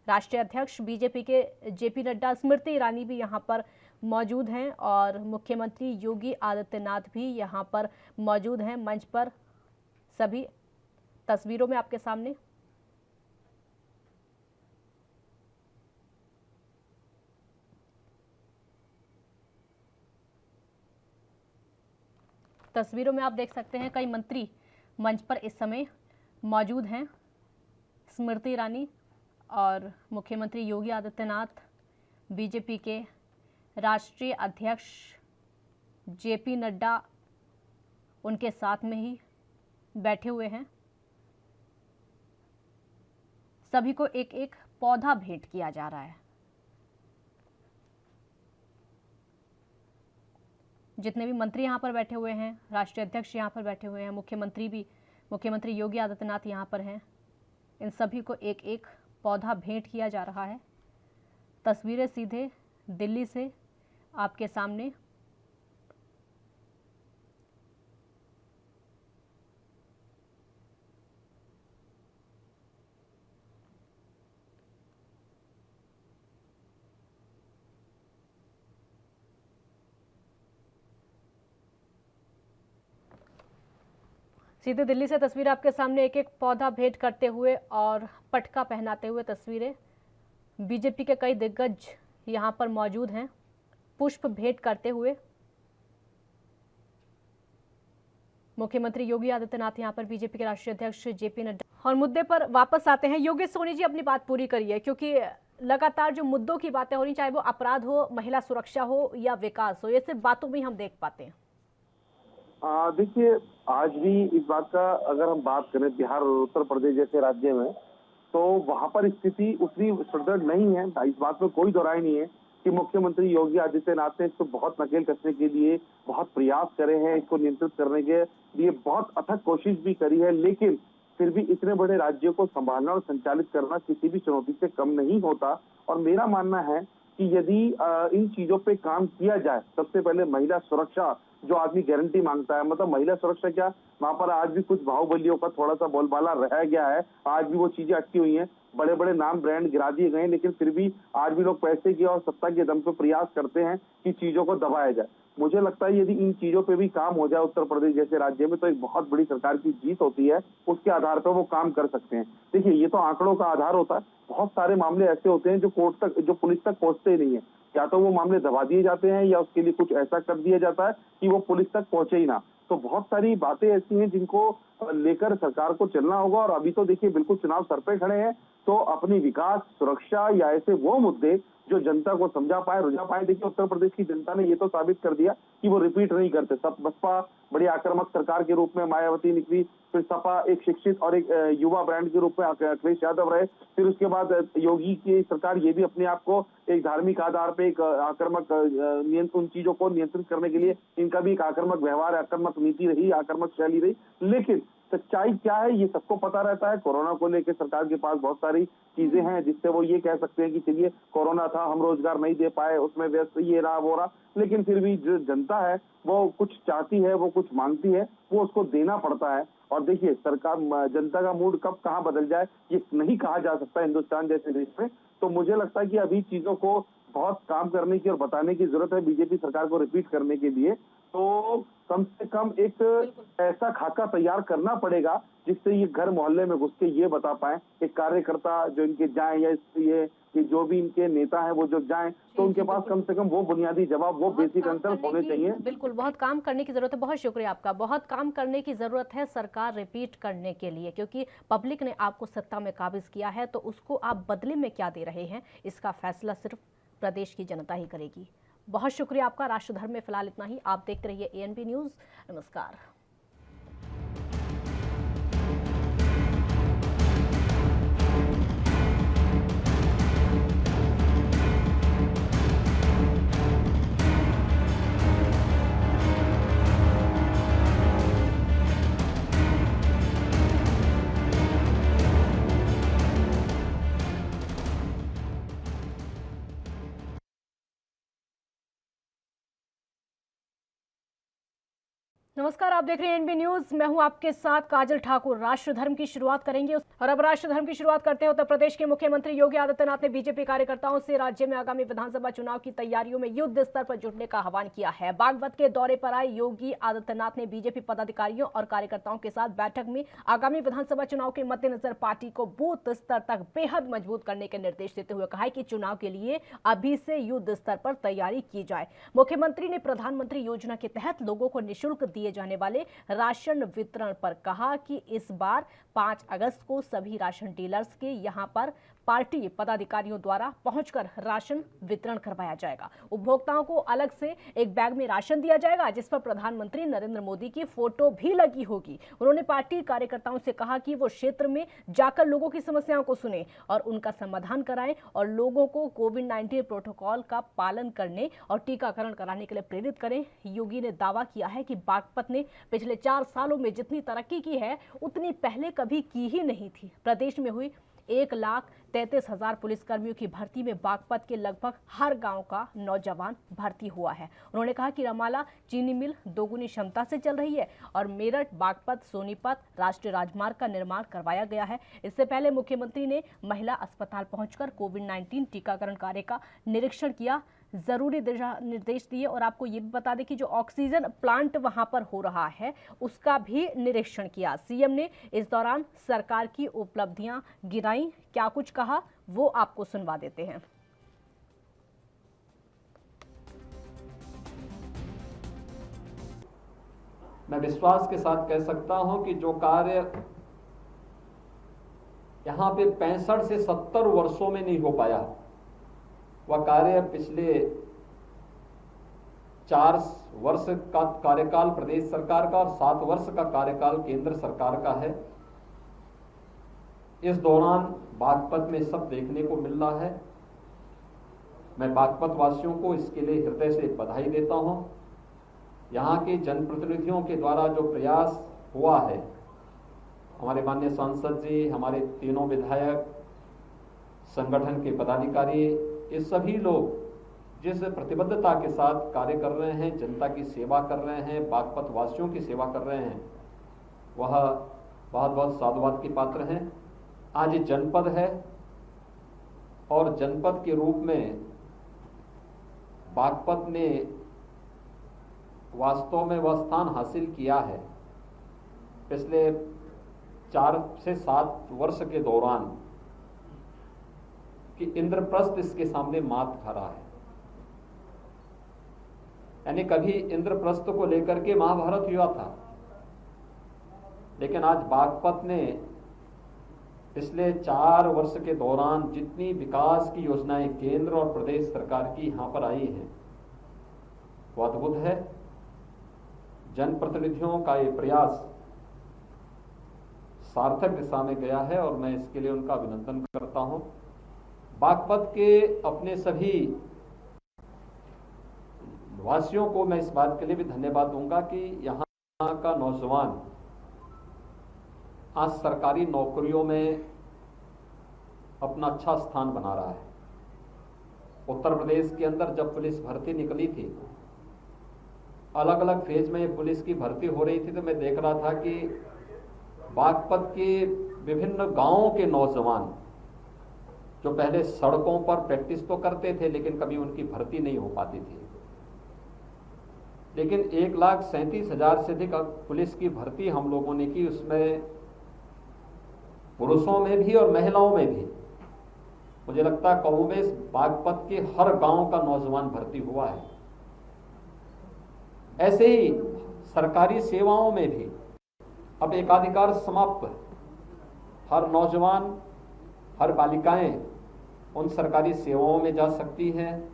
राष्ट्रीय अध्यक्ष बीजेपी के जेपी नड्डा, स्मृति ईरानी भी यहाँ पर मौजूद हैं और मुख्यमंत्री योगी आदित्यनाथ भी यहाँ पर मौजूद हैं मंच पर। सभी तस्वीरों में आपके सामने आप देख सकते हैं कई मंत्री मंच पर इस समय मौजूद हैं। स्मृति ईरानी और मुख्यमंत्री योगी आदित्यनाथ, बीजेपी के राष्ट्रीय अध्यक्ष जेपी नड्डा उनके साथ में ही बैठे हुए हैं। सभी को एक एक पौधा भेंट किया जा रहा है। जितने भी मंत्री यहाँ पर बैठे हुए हैं, राष्ट्रीय अध्यक्ष यहाँ पर बैठे हुए हैं, मुख्यमंत्री योगी आदित्यनाथ यहाँ पर हैं, इन सभी को एक एक पौधा भेंट किया जा रहा है। तस्वीरें सीधे दिल्ली से आपके सामने। सीधे दिल्ली से तस्वीर आपके सामने, एक एक पौधा भेंट करते हुए और पटका पहनाते हुए तस्वीरें। बीजेपी के कई दिग्गज यहां पर मौजूद हैं, पुष्प भेंट करते हुए। मुख्यमंत्री योगी आदित्यनाथ यहां पर, बीजेपी के राष्ट्रीय अध्यक्ष जेपी नड्डा। और मुद्दे पर वापस आते हैं। योगेश सोनी जी, अपनी बात पूरी करिए, क्योंकि लगातार जो मुद्दों की बातें हो रही, चाहे वो अपराध हो, महिला सुरक्षा हो या विकास हो, ये सिर्फ बातों में हम देख पाते हैं। देखिए, आज भी इस बात का अगर हम बात करें बिहार और उत्तर प्रदेश जैसे राज्य में, तो वहां पर स्थिति उतनी सुदृढ़ नहीं है। इस बात में कोई दोराई नहीं है कि मुख्यमंत्री योगी आदित्यनाथ ने इसको बहुत नकेल कसने के लिए बहुत प्रयास करे हैं, इसको नियंत्रित करने के लिए बहुत अथक कोशिश भी करी है, लेकिन फिर भी इतने बड़े राज्यों को संभालना और संचालित करना किसी भी चुनौती से कम नहीं होता। और मेरा मानना है कि यदि इन चीजों पे काम किया जाए, सबसे पहले महिला सुरक्षा जो आदमी गारंटी मांगता है, मतलब महिला सुरक्षा क्या, वहां पर आज भी कुछ बाहुबलियों का थोड़ा सा बोलबाला रह गया है, आज भी वो चीजें अटकी हुई हैं, बड़े बड़े नाम ब्रांड गिरा दिए गए, लेकिन फिर भी आज भी लोग पैसे की और सत्ता के दम पे प्रयास करते हैं कि चीजों को दबाया जाए। मुझे लगता है यदि इन चीजों पे भी काम हो जाए उत्तर प्रदेश जैसे राज्य में, तो एक बहुत बड़ी सरकार की जीत होती है। उसके आधार पर वो काम कर सकते हैं। देखिए, ये तो आंकड़ों का आधार होता है। बहुत सारे मामले ऐसे होते हैं जो कोर्ट तक, जो पुलिस तक पहुंचते ही नहीं है। या तो वो मामले दबा दिए जाते हैं या उसके लिए कुछ ऐसा कर दिया जाता है कि वो पुलिस तक पहुंचे ही ना। तो बहुत सारी बातें ऐसी हैं जिनको लेकर सरकार को चलना होगा। और अभी तो देखिए, बिल्कुल चुनाव सर पे खड़े हैं, तो अपनी विकास, सुरक्षा या ऐसे वो मुद्दे जो जनता को समझा पाए, रुझा पाए। देखिए, उत्तर प्रदेश की जनता ने ये तो साबित कर दिया कि वो रिपीट नहीं करते। सब बसपा बड़ी आक्रामक सरकार के रूप में मायावती निकली, फिर सपा एक शिक्षित और एक युवा ब्रांड के रूप में अखिलेश यादव रहे, फिर उसके बाद योगी की सरकार ये भी अपने आप को एक धार्मिक आधार पे एक आक्रामक उन चीजों को नियंत्रित करने के लिए इनका भी एक आक्रामक व्यवहार, आक्रामक नीति रही, आक्रामक शैली रही। लेकिन सच्चाई क्या है ये सबको पता रहता है। कोरोना को लेकर सरकार के पास बहुत सारी चीजें हैं जिससे वो ये कह सकते हैं कि चलिए कोरोना था, हम रोजगार नहीं दे पाए, उसमें व्यस्त ये रहा वो रहा। लेकिन फिर भी जो जनता है वो कुछ चाहती है, वो कुछ मांगती है, वो उसको देना पड़ता है। और देखिए, सरकार, जनता का मूड कब कहाँ बदल जाए ये नहीं कहा जा सकता हिंदुस्तान जैसे देश में। तो मुझे लगता है कि अभी चीजों को बहुत काम करने की और बताने की जरूरत है बीजेपी सरकार को रिपीट करने के लिए। तो कम से कम एक ऐसा खाका तैयार करना पड़ेगा जिससे ये घर मोहल्ले में घुस के ये बता पाए, एक कार्यकर्ता जो इनके जाएं या ये कि जो भी इनके नेता हैं वो जो जाएं, तो उनके पास कम से कम वो बुनियादी जवाब, वो बेसिक आंसर होने चाहिए। बिल्कुल, बहुत काम करने की जरूरत है। बहुत शुक्रिया आपका। बहुत काम करने की जरूरत है सरकार रिपीट करने के लिए, क्योंकि पब्लिक ने आपको सत्ता में काबिज किया है, तो उसको आप बदले में क्या दे रहे हैं इसका फैसला सिर्फ प्रदेश की जनता ही करेगी। बहुत शुक्रिया आपका। राष्ट्रधर्म में फिलहाल इतना ही। आप देखते रहिए एएनबी न्यूज़। नमस्कार। नमस्कार, आप देख रहे हैं एएनबी न्यूज। मैं हूं आपके साथ काजल ठाकुर। राष्ट्रधर्म की शुरुआत करेंगे और अब राष्ट्रधर्म की शुरुआत करते हैं। उत्तर प्रदेश के मुख्यमंत्री योगी आदित्यनाथ ने बीजेपी कार्यकर्ताओं से राज्य में आगामी विधानसभा चुनाव की तैयारियों में युद्ध स्तर पर जुटने का आह्वान किया है। बागपत के दौरे पर आए योगी आदित्यनाथ ने बीजेपी पदाधिकारियों और कार्यकर्ताओं के साथ बैठक में आगामी विधानसभा चुनाव के मद्देनजर पार्टी को बूथ स्तर तक बेहद मजबूत करने के निर्देश देते हुए कहा कि चुनाव के लिए अभी से युद्ध स्तर पर तैयारी की जाए। मुख्यमंत्री ने प्रधानमंत्री योजना के तहत लोगों को निःशुल्क दिए जाने वाले राशन वितरण पर कहा कि इस बार 5 अगस्त को सभी राशन डीलर्स के यहां पर पार्टी पदाधिकारियों द्वारा पहुंचकर राशन वितरण करवाया जाएगा। उपभोक्ताओं को अलग से एक बैग में राशन दिया जाएगा जिस पर प्रधानमंत्री नरेंद्र मोदी की फोटो भी लगी होगी। उन्होंने पार्टी कार्यकर्ताओं से कहा कि वो क्षेत्र में जाकर लोगों की समस्याओं को सुने और उनका समाधान कराएं और लोगों को कोविड-19 प्रोटोकॉल का पालन करने और टीकाकरण कराने के लिए प्रेरित करें। योगी ने दावा किया है कि बागपत ने पिछले 4 सालों में जितनी तरक्की की है उतनी पहले कभी की ही नहीं थी। प्रदेश में हुई 1,33,000 पुलिसकर्मियों की भर्ती में बागपत के लगभग हर गांव का नौजवान भर्ती हुआ है। उन्होंने कहा कि रमाला चीनी मिल दोगुनी क्षमता से चल रही है और मेरठ बागपत सोनीपत राष्ट्रीय राजमार्ग का निर्माण करवाया गया है। इससे पहले मुख्यमंत्री ने महिला अस्पताल पहुंचकर कोविड-19 टीकाकरण कार्य का निरीक्षण किया, जरूरी दिशा निर्देश दिए और आपको ये भी बता दें कि जो ऑक्सीजन प्लांट वहां पर हो रहा है उसका भी निरीक्षण किया। सीएम ने इस दौरान सरकार की उपलब्धियां गिनाई। क्या कुछ कहा वो आपको सुनवा देते हैं। मैं विश्वास के साथ कह सकता हूं कि जो कार्य यहां पे 65 से 70 वर्षों में नहीं हो पाया, वह कार्य पिछले 4 वर्ष का कार्यकाल प्रदेश सरकार का और 7 वर्ष का कार्यकाल केंद्र सरकार का है। इस दौरान बागपत में सब देखने को मिल रहा है। मैं बागपत वासियों को इसके लिए हृदय से बधाई देता हूं। यहाँ के जनप्रतिनिधियों के द्वारा जो प्रयास हुआ है, हमारे माननीय सांसद जी, हमारे तीनों विधायक, संगठन के पदाधिकारी, ये सभी लोग जिस प्रतिबद्धता के साथ कार्य कर रहे हैं, जनता की सेवा कर रहे हैं, बागपत वासियों की सेवा कर रहे हैं, वह बहुत बहुत साधुवाद के पात्र हैं। आज ये जनपद है और जनपद के रूप में बागपत ने वास्तव में वह स्थान हासिल किया है पिछले 4 से 7 वर्ष के दौरान कि इंद्रप्रस्थ इसके सामने मात खा रहा है। यानी कभी इंद्रप्रस्थ को लेकर के महाभारत हुआ था, लेकिन आज बागपत ने पिछले 4 वर्ष के दौरान जितनी विकास की योजनाएं केंद्र और प्रदेश सरकार की यहां पर आई हैं वो अद्भुत है। जनप्रतिनिधियों का ये प्रयास सार्थक दिशा में गया है और मैं इसके लिए उनका अभिनंदन करता हूं। बागपत के अपने सभी वासियों को मैं इस बात के लिए भी धन्यवाद दूंगा कि यहाँ का नौजवान आज सरकारी नौकरियों में अपना अच्छा स्थान बना रहा है। उत्तर प्रदेश के अंदर जब पुलिस भर्ती निकली थी, अलग अलग फेज में पुलिस की भर्ती हो रही थी, तो मैं देख रहा था कि बागपत के विभिन्न गांवों के नौजवान जो पहले सड़कों पर प्रैक्टिस तो करते थे लेकिन कभी उनकी भर्ती नहीं हो पाती थी, लेकिन 1,37,000 से अधिक पुलिस की भर्ती हम लोगों ने की। उसमें पुरुषों में भी और महिलाओं में भी मुझे लगता है कमोबेश बागपत के हर गांव का नौजवान भर्ती हुआ है। ऐसे ही सरकारी सेवाओं में भी अब एकाधिकार समाप्त है। हर नौजवान, हर बालिकाएं उन सरकारी सेवाओं में जा सकती हैं,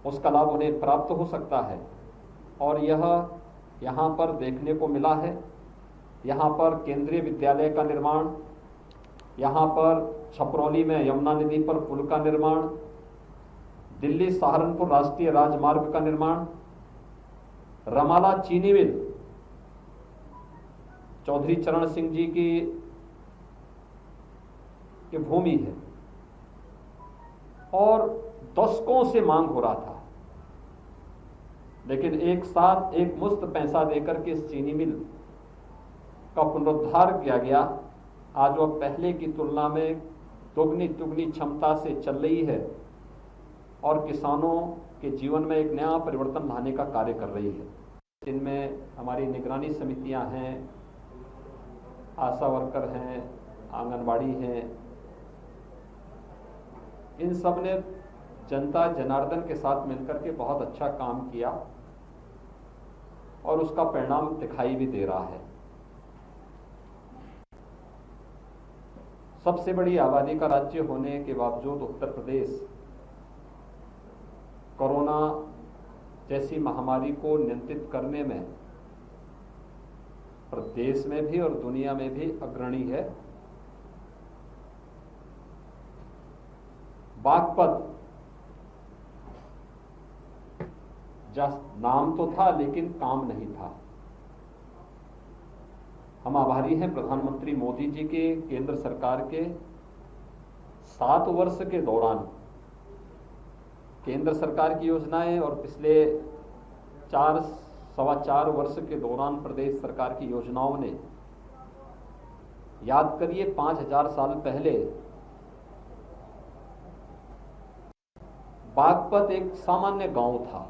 उसका लाभ उन्हें प्राप्त हो सकता है और यह यहाँ पर देखने को मिला है। यहाँ पर केंद्रीय विद्यालय का निर्माण, यहाँ पर छपरौली में यमुना नदी पर पुल का निर्माण, दिल्ली सहारनपुर राष्ट्रीय राजमार्ग का निर्माण, रमाला चीनी मिल चौधरी चरण सिंह जी की भूमि है और दशकों से मांग हो रहा था, लेकिन एक साथ एक मुश्त पैसा देकर के इस चीनी मिल का पुनरुद्धार किया गया। आज वह पहले की तुलना में दुगनी क्षमता से चल रही है और किसानों के जीवन में एक नया परिवर्तन लाने का कार्य कर रही है। इनमें हमारी निगरानी समितियां हैं, आशा वर्कर हैं, आंगनबाड़ी हैं, इन सब ने जनता जनार्दन के साथ मिलकर के बहुत अच्छा काम किया और उसका परिणाम दिखाई भी दे रहा है। सबसे बड़ी आबादी का राज्य होने के बावजूद उत्तर प्रदेश कोरोना जैसी महामारी को नियंत्रित करने में देश में भी और दुनिया में भी अग्रणी है। बागपत नाम तो था लेकिन काम नहीं था। हम आभारी हैं प्रधानमंत्री मोदी जी के, केंद्र सरकार के 7 वर्ष के दौरान केंद्र सरकार की योजनाएं और पिछले 4-4.25 वर्ष के दौरान प्रदेश सरकार की योजनाओं ने, याद करिए 5000 साल पहले बागपत एक सामान्य गांव था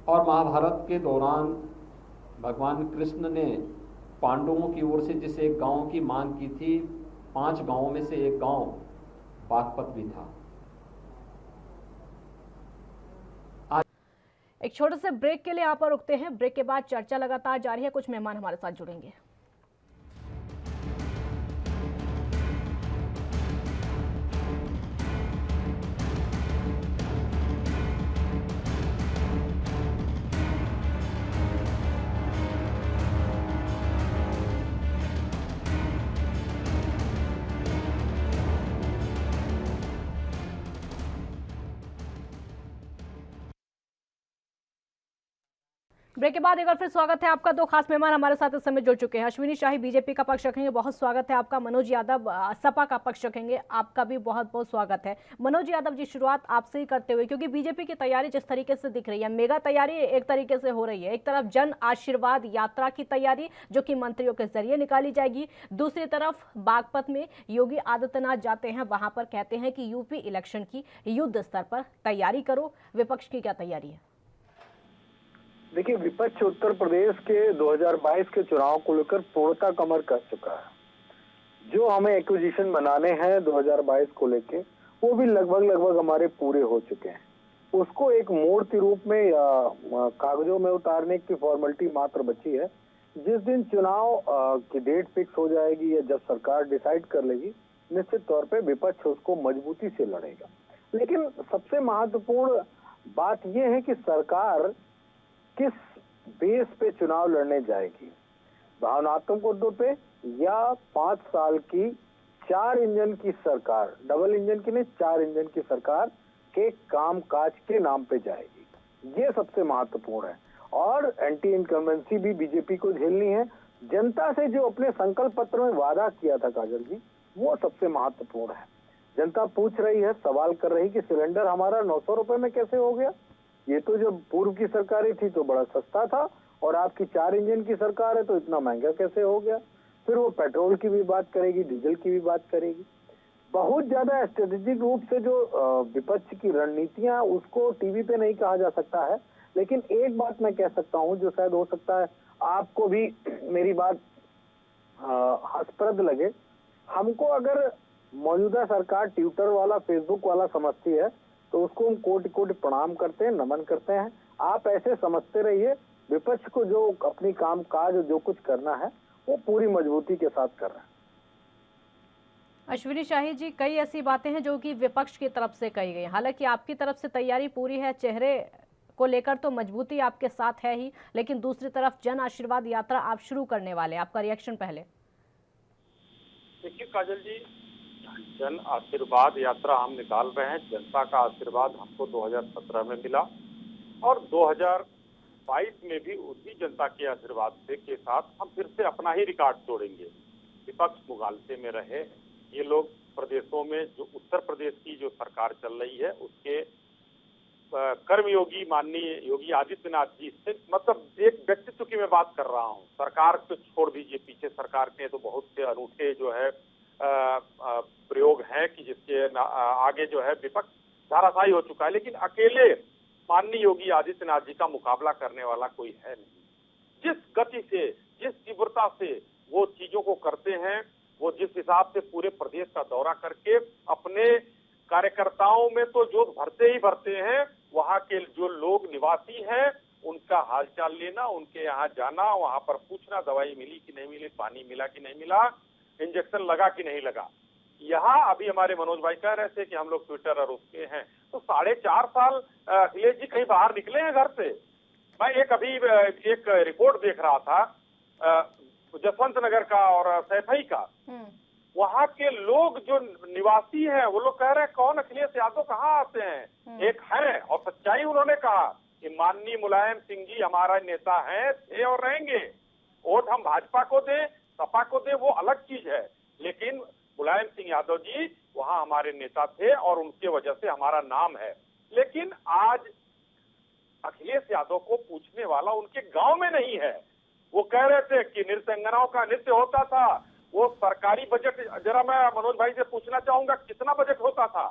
और महाभारत के दौरान भगवान कृष्ण ने पांडवों की ओर से जिस एक गांव की मांग की थी, 5 गांवों में से एक गांव बागपत भी था। एक छोटे से ब्रेक के लिए यहाँ पर रुकते हैं। ब्रेक के बाद चर्चा लगातार जारी है, कुछ मेहमान हमारे साथ जुड़ेंगे। ब्रेक के बाद एक बार फिर स्वागत है आपका। 2 खास मेहमान हमारे साथ इस समय जुड़ चुके हैं। अश्विनी शाही बीजेपी का पक्ष रखेंगे, बहुत स्वागत है आपका। मनोज यादव सपा का पक्ष रखेंगे, आपका भी बहुत बहुत स्वागत है। मनोज यादव जी, शुरुआत आपसे ही करते हुए, क्योंकि बीजेपी की तैयारी जिस तरीके से दिख रही है, मेगा तैयारी एक तरीके से हो रही है। एक तरफ जन आशीर्वाद यात्रा की तैयारी जो कि मंत्रियों के जरिए निकाली जाएगी, दूसरी तरफ बागपत में योगी आदित्यनाथ जाते हैं, वहां पर कहते हैं कि यूपी इलेक्शन की युद्ध स्तर पर तैयारी करो। विपक्ष की क्या तैयारी है? देखिए, विपक्ष उत्तर प्रदेश के 2022 के चुनाव को लेकर पूर्णतः कमर कस चुका है। जो हमें एक्विजिशन बनाने हैं 2022 को लेके, वो भी लगभग हमारे पूरे हो चुके हैं। उसको एक मूर्त रूप में या कागजों में उतारने की फॉर्मेलिटी मात्र बची है। जिस दिन चुनाव की डेट फिक्स हो जाएगी या जब सरकार डिसाइड कर लेगी, निश्चित तौर पे विपक्ष उसको मजबूती से लड़ेगा। लेकिन सबसे महत्वपूर्ण बात यह है कि सरकार किस बेस पे चुनाव लड़ने जाएगी, भावनात्मक मुद्दों पे या 5 साल की 4 इंजन की सरकार, डबल इंजन की नहीं 4 इंजन की सरकार के काम काज के नाम पे जाएगी। ये सबसे महत्वपूर्ण है। और एंटी इनकम्बेंसी भी बीजेपी को झेलनी है। जनता से जो अपने संकल्प पत्र में वादा किया था काजल जी, वो सबसे महत्वपूर्ण है। जनता पूछ रही है, सवाल कर रही कि सिलेंडर हमारा 900 रुपए में कैसे हो गया? ये तो जब पूर्व की सरकारें थी तो बड़ा सस्ता था, और आपकी 4 इंजन की सरकार है तो इतना महंगा कैसे हो गया? फिर वो पेट्रोल की भी बात करेगी, डीजल की भी बात करेगी। बहुत ज्यादा स्ट्रेटेजिक रूप से जो विपक्ष की रणनीतियां, उसको टीवी पे नहीं कहा जा सकता है। लेकिन एक बात मैं कह सकता हूं, जो शायद हो सकता है आपको भी मेरी बात हास्यप्रद लगे। हमको अगर मौजूदा सरकार ट्विटर वाला, फेसबुक वाला समझती है तो उसको हम कोटि कोटि प्रणाम करते हैं, नमन करते हैं। आप ऐसे समझते रहिए, विपक्ष को जो अपनी काम काज जो कुछ करना है वो पूरी मजबूती के साथ कर रहा है। अश्विनी शाही जी, कई ऐसी बातें हैं जो कि विपक्ष की तरफ से कही गई। हालांकि आपकी तरफ से तैयारी पूरी है, चेहरे को लेकर तो मजबूती आपके साथ है ही, लेकिन दूसरी तरफ जन आशीर्वाद यात्रा आप शुरू करने वाले, आपका रिएक्शन पहले। देखिए काजल जी, जन आशीर्वाद यात्रा हम निकाल रहे हैं। जनता का आशीर्वाद हमको 2017 में मिला और 2022 में भी उसी जनता के आशीर्वाद के साथ हम फिर से अपना ही रिकॉर्ड तोड़ेंगे। विपक्ष मुगालते में रहे, ये लोग प्रदेशों में जो उत्तर प्रदेश की जो सरकार चल रही है उसके कर्मयोगी माननीय योगी आदित्यनाथ जी से, मतलब एक व्यक्तित्व की मैं बात कर रहा हूँ। सरकार को छोड़ दीजिए, पीछे सरकार के तो बहुत से अनूठे जो है प्रयोग है कि जिसके आगे जो है विपक्ष धाराशायी हो चुका है, लेकिन अकेले माननीय योगी आदित्यनाथ जी का मुकाबला करने वाला कोई है नहीं। जिस गति से, जिस तीव्रता से वो चीजों को करते हैं, वो जिस हिसाब से पूरे प्रदेश का दौरा करके अपने कार्यकर्ताओं में तो जो भरते ही भरते हैं, वहाँ के जो लोग निवासी हैं उनका हालचाल लेना, उनके यहाँ जाना, वहाँ पर पूछना दवाई मिली कि नहीं मिली, पानी मिला कि नहीं मिला, इंजेक्शन लगा कि नहीं लगा। यहाँ अभी हमारे मनोज भाई कह रहे थे कि हम लोग ट्विटर और उसके हैं, तो 4.5 साल अखिलेश जी कहीं बाहर निकले हैं घर से? मैं एक रिपोर्ट देख रहा था जसवंत नगर का और सैफई का। वहाँ के लोग जो निवासी हैं वो लोग कह रहे हैं कौन अखिलेश यादव कहाँ आते हैं? एक है, और सच्चाई उन्होंने कहा कि माननीय मुलायम सिंह जी हमारा नेता हैं, थे और रहेंगे। वोट हम भाजपा को दें, सपा को दें, वो अलग चीज है, लेकिन मुलायम सिंह यादव जी वहाँ हमारे नेता थे और उनके वजह से हमारा नाम है। लेकिन आज अखिलेश यादव को पूछने वाला उनके गांव में नहीं है। वो कह रहे थे कि नृत्यांगनाओं का नृत्य होता था, वो सरकारी बजट, जरा मैं मनोज भाई से पूछना चाहूंगा कितना बजट होता था?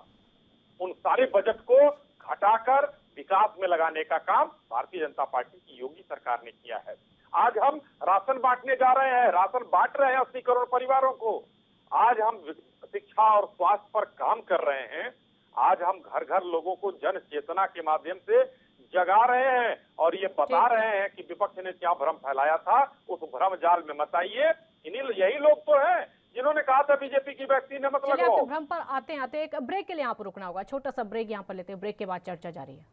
उन सारे बजट को घटाकर विकास में लगाने का काम भारतीय जनता पार्टी की योगी सरकार ने किया है। आज हम राशन बांटने जा रहे हैं, राशन बांट रहे हैं 80 करोड़ परिवारों को। आज हम शिक्षा और स्वास्थ्य पर काम कर रहे हैं। आज हम घर घर लोगों को जन चेतना के माध्यम से जगा रहे हैं और ये बता रहे हैं कि विपक्ष ने क्या भ्रम फैलाया था, उस भ्रम जाल में मत आइए। यही लोग तो हैं जिन्होंने कहा था बीजेपी की वैक्सीन है, मतलब भ्रम पर आते एक ब्रेक के लिए यहाँ पर रुकना होगा, छोटा सा ब्रेक यहाँ पर लेते हैं, ब्रेक के बाद चर्चा जारी है।